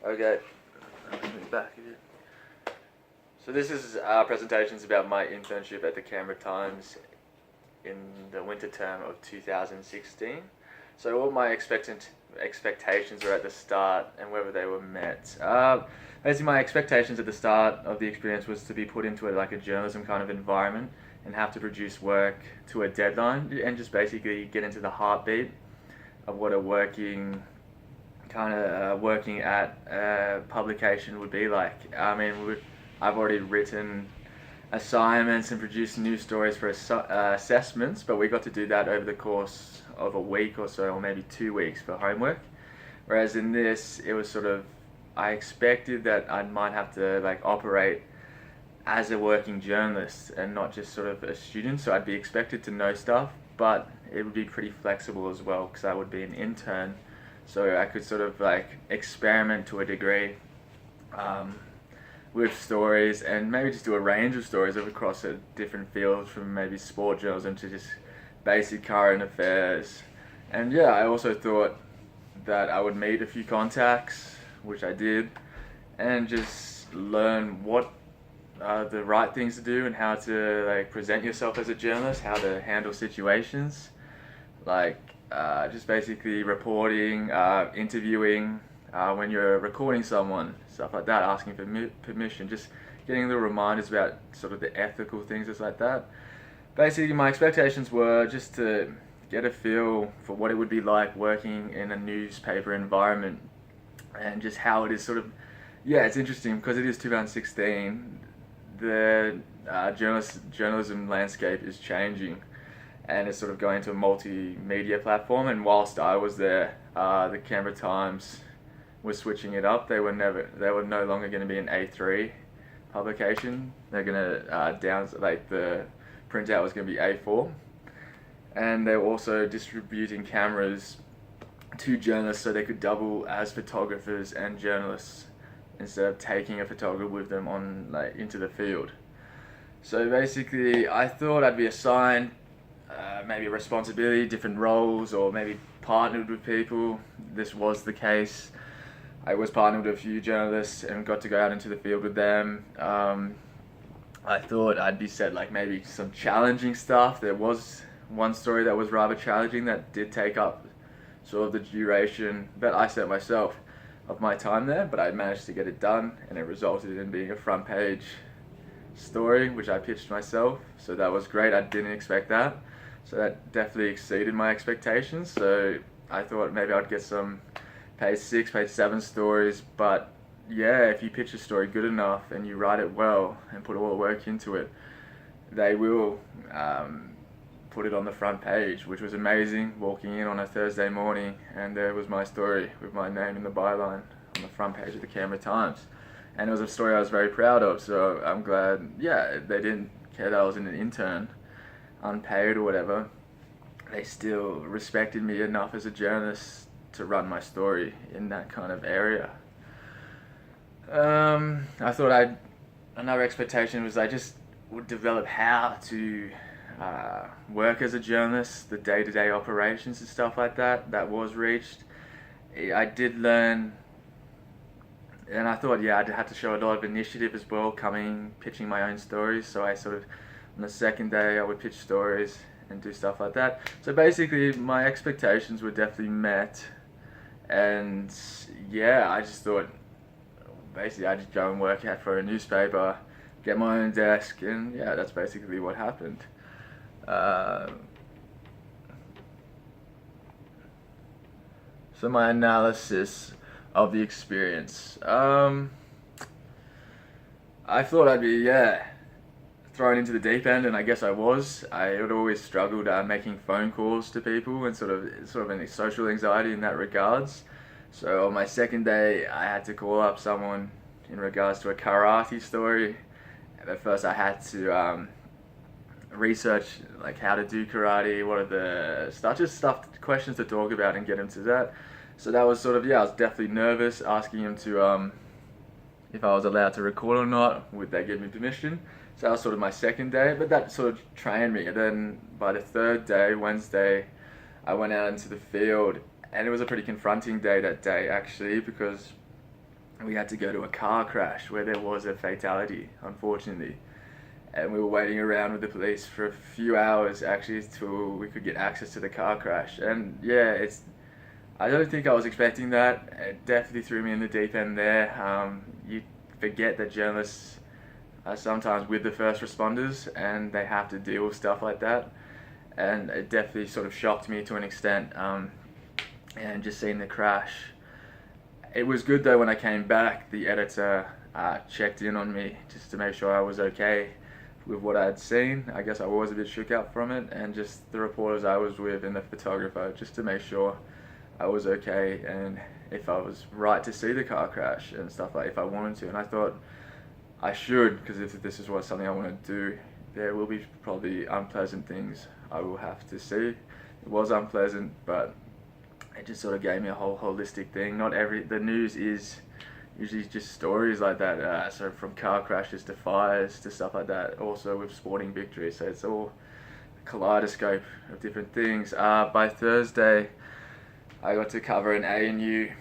Okay, I'll be back again. So this is presentations about my internship at the Canberra Times in the winter term of 2016. So what my expectations were at the start and whether they were met. Basically, my expectations at the start of the experience was to be put into a journalism kind of environment and have to produce work to a deadline and just basically get into the heartbeat of what a working at a publication would be like. I mean, I've already written assignments and produced news stories for assessments, but we got to do that over the course of a week or so, or maybe 2 weeks for homework. Whereas in this, it was sort of, I expected that I might have to operate as a working journalist and not just sort of a student. So I'd be expected to know stuff, but it would be pretty flexible as well because I would be an intern. So I could sort of experiment to a degree with stories and maybe just do a range of stories across different fields, from maybe sport journalism to just basic current affairs. And yeah, I also thought that I would meet a few contacts, which I did, and just learn what are the right things to do and how to present yourself as a journalist, how to handle situations, just basically reporting, interviewing, when you're recording someone, stuff like that, asking for permission, just getting little reminders about sort of the ethical things, just like that. Basically, my expectations were just to get a feel for what it would be like working in a newspaper environment and just how it is sort of, yeah, it's interesting because it is 2016, the journalism landscape is changing and it's sort of going to a multimedia platform. And whilst I was there, the Canberra Times was switching it up. They were no longer going to be an A3 publication. They're going to the printout was going to be A4, and they were also distributing cameras to journalists so they could double as photographers and journalists instead of taking a photographer with them on into the field. So basically, I thought I'd be assigned maybe a responsibility, different roles, or maybe partnered with people. This was the case. I was partnered with a few journalists and got to go out into the field with them. I thought I'd be set maybe some challenging stuff. There was one story that was rather challenging that did take up sort of the duration that I set myself of my time there, but I managed to get it done and it resulted in being a front page story, which I pitched myself. So that was great. I didn't expect that. So that definitely exceeded my expectations. So I thought maybe I'd get some page 6, page 7 stories, but yeah, if you pitch a story good enough and you write it well and put all the work into it, they will put it on the front page, which was amazing. Walking in on a Thursday morning and there was my story with my name in the byline on the front page of the Canberra Times. And it was a story I was very proud of, so I'm glad, yeah, they didn't care that I was an intern, unpaid or whatever. They still respected me enough as a journalist to run my story in that kind of area. I thought another expectation was I just would develop how to work as a journalist, the day-to-day operations and stuff like that. That was reached. I did learn, and I thought, yeah, I'd have to show a lot of initiative as well, pitching my own stories. So I sort of, on the second day, I would pitch stories and do stuff like that. So basically, my expectations were definitely met. And yeah, I just thought, basically, I'd just go and work out for a newspaper, get my own desk, and yeah, that's basically what happened. So my analysis of the experience. I thought I'd be, thrown into the deep end, and I guess I was. I had always struggled making phone calls to people and sort of any social anxiety in that regards. So on my second day, I had to call up someone in regards to a karate story. At first, I had to research how to do karate, what are the questions to talk about, and get him to that. So that was sort of, I was definitely nervous, asking him to if I was allowed to record or not, would they give me permission. So that was sort of my second day, but that sort of trained me. And then by the third day, Wednesday, I went out into the field, and it was a pretty confronting day that day actually, because we had to go to a car crash where there was a fatality, unfortunately. And we were waiting around with the police for a few hours actually till we could get access to the car crash. And yeah, I don't think I was expecting that. It definitely threw me in the deep end there. You forget that journalists are sometimes with the first responders and they have to deal with stuff like that. And it definitely sort of shocked me to an extent. And just seeing the crash. It was good though when I came back, the editor checked in on me just to make sure I was okay with what I had seen. I guess I was a bit shook up from it, and just the reporters I was with and the photographer just to make sure I was okay and if I was right to see the car crash and stuff, like if I wanted to. And I thought I should, because if this is something I want to do, there will be probably unpleasant things I will have to see. It was unpleasant, but it just sort of gave me a whole holistic thing. The news is usually just stories like that, so from car crashes to fires to stuff like that, also with sporting victories, so it's all a kaleidoscope of different things. By Thursday I got to cover an ANU,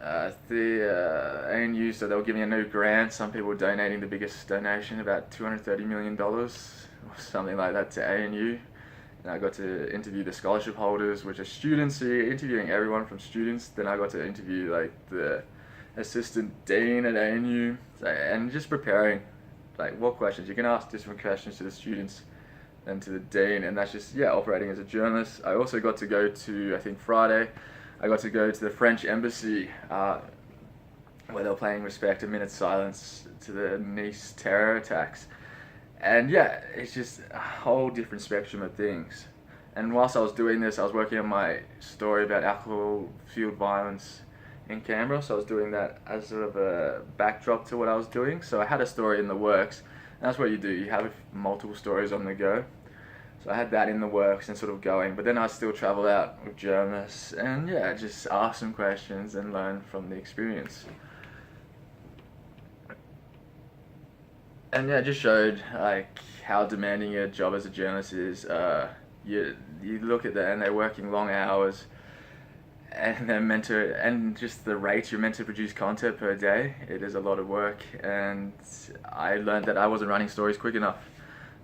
ANU, so they were giving a new grant. Some people were donating the biggest donation, about $230 million or something like that, to ANU. And I got to interview the scholarship holders, which are students, so you're interviewing everyone from students. Then I got to interview like the assistant dean at ANU, and just preparing like what questions. You can ask different questions to the students than to the dean, and that's just, yeah, operating as a journalist. I also got to go to, I think Friday, I got to go to the French embassy where they were paying respect, a minute's silence to the Nice terror attacks. And yeah, it's just a whole different spectrum of things. And whilst I was doing this, I was working on my story about alcohol-fueled violence in Canberra, so I was doing that as sort of a backdrop to what I was doing. So I had a story in the works, and that's what you do, you have multiple stories on the go. So I had that in the works and sort of going, but then I still travel out with journalists and yeah, just ask some questions and learn from the experience. And yeah, it just showed like how demanding a job as a journalist is. You look at that and they're working long hours, and they're meant to, and just the rate you're meant to produce content per day, it is a lot of work. And I learned that I wasn't running stories quick enough.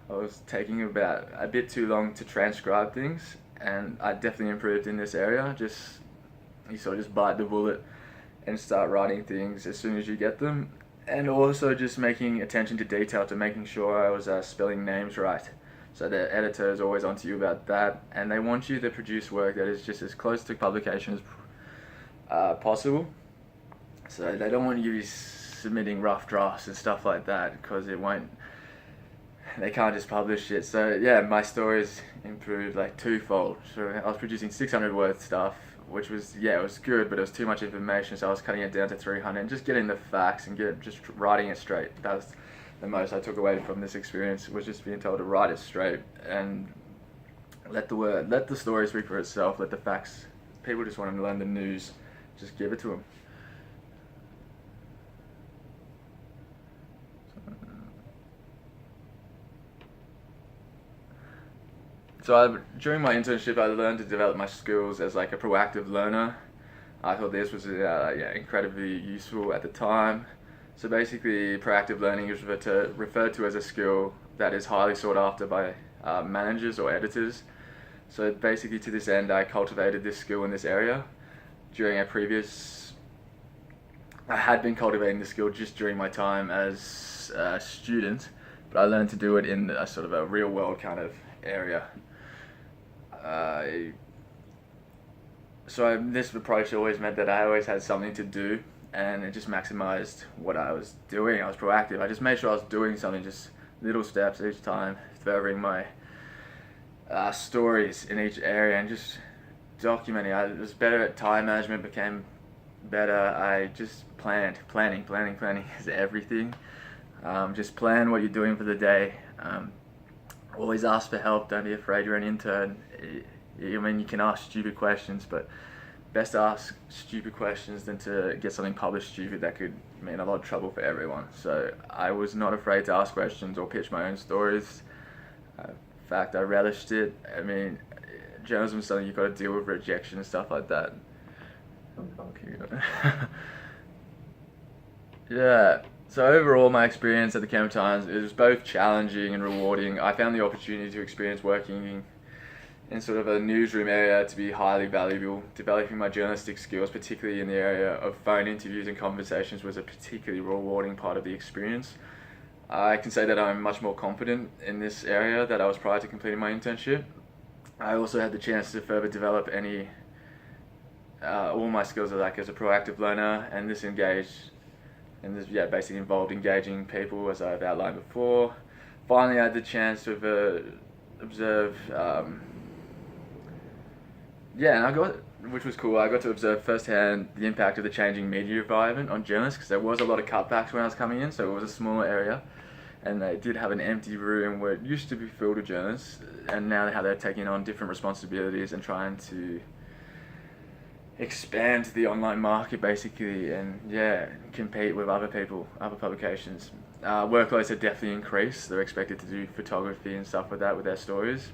I was taking about a bit too long to transcribe things, and I definitely improved in this area. You sort of just bite the bullet and start writing things as soon as you get them, and also just making attention to detail, to making sure I was spelling names right. So the editor is always onto you about that, and they want you to produce work that is just as close to publication as possible. So they don't want you submitting rough drafts and stuff like that, because they can't just publish it. So yeah, my stories improved like twofold. So I was producing 600 word stuff, which was, yeah, it was good, but it was too much information, so I was cutting it down to 300 and just getting the facts and just writing it straight. That was the most I took away from this experience, was just being told to write it straight and let the story speak for itself, let the facts. People just want to learn the news, just give it to them. So during my internship, I learned to develop my skills as like a proactive learner. I thought this was incredibly useful at the time. So basically, proactive learning is referred to as a skill that is highly sought after by managers or editors. So basically, to this end, I cultivated this skill in this area. I had been cultivating this skill just during my time as a student, but I learned to do it in a sort of a real world kind of area. This approach always meant that I always had something to do, and it just maximized what I was doing. I was proactive. I just made sure I was doing something, just little steps each time, furthering my stories in each area and just documenting. I was better at time management, became better. I just planning is everything. Just plan what you're doing for the day. Always ask for help. Don't be afraid you're an intern. I mean, you can ask stupid questions, but best to ask stupid questions than to get something published stupid that could mean a lot of trouble for everyone. So I was not afraid to ask questions or pitch my own stories. In fact, I relished it. I mean, journalism is something you've got to deal with rejection and stuff like that. Yeah. So overall, my experience at the Canberra Times is both challenging and rewarding. I found the opportunity to experience working in sort of a newsroom area to be highly valuable. Developing my journalistic skills, particularly in the area of phone interviews and conversations, was a particularly rewarding part of the experience. I can say that I'm much more confident in this area than I was prior to completing my internship. I also had the chance to further develop all my skills like as a proactive learner, and this basically involved engaging people as I've outlined before. Finally, I had the chance to observe. And which was cool. I got to observe firsthand the impact of the changing media environment on journalists, because there was a lot of cutbacks when I was coming in, so it was a smaller area, and they did have an empty room where it used to be filled with journalists, and now how they're taking on different responsibilities and trying to expand the online market basically, and compete with other people, other publications. Workloads have definitely increased. They're expected to do photography and stuff like that with their stories.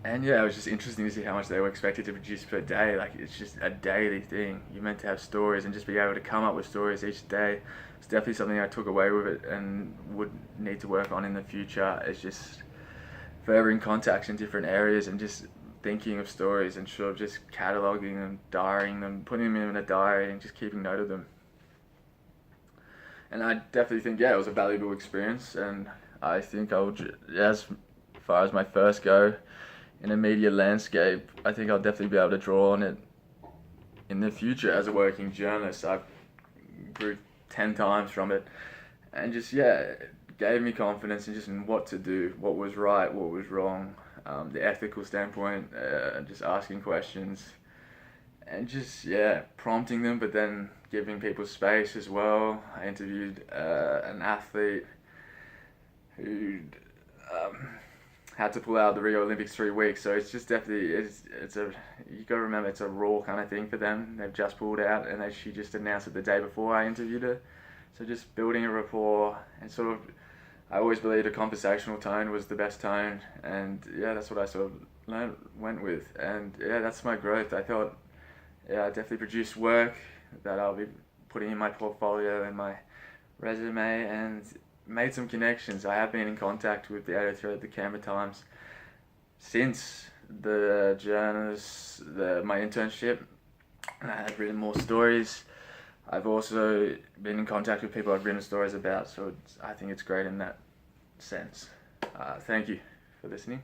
And it was just interesting to see how much they were expected to produce per day. Like, it's just a daily thing. You're meant to have stories and just be able to come up with stories each day. It's definitely something I took away with it and would need to work on in the future. It's just furthering contacts in different areas and just thinking of stories and sort of just cataloguing them, diarying them, putting them in a diary and just keeping note of them. And I definitely think, it was a valuable experience, and I think as far as my first go in a media landscape, I think I'll definitely be able to draw on it in the future as a working journalist. I've grew 10 times from it, and just, it gave me confidence in just in what to do, what was right, what was wrong, the ethical standpoint, just asking questions, and just, prompting them, but then giving people space as well. I interviewed an athlete who had to pull out of the Rio Olympics 3 weeks, so it's just definitely, you gotta remember, it's a raw kind of thing for them. They've just pulled out, and she just announced it the day before I interviewed her. So just building a rapport, and sort of, I always believed a conversational tone was the best tone, and that's what I sort of went with, and that's my growth. I thought, I definitely produced work that I'll be putting in my portfolio and my resume, and made some connections. I have been in contact with the editor at the Canberra Times since my internship, and I have written more stories. I've also been in contact with people I've written stories about, so I think it's great in that sense. Thank you for listening.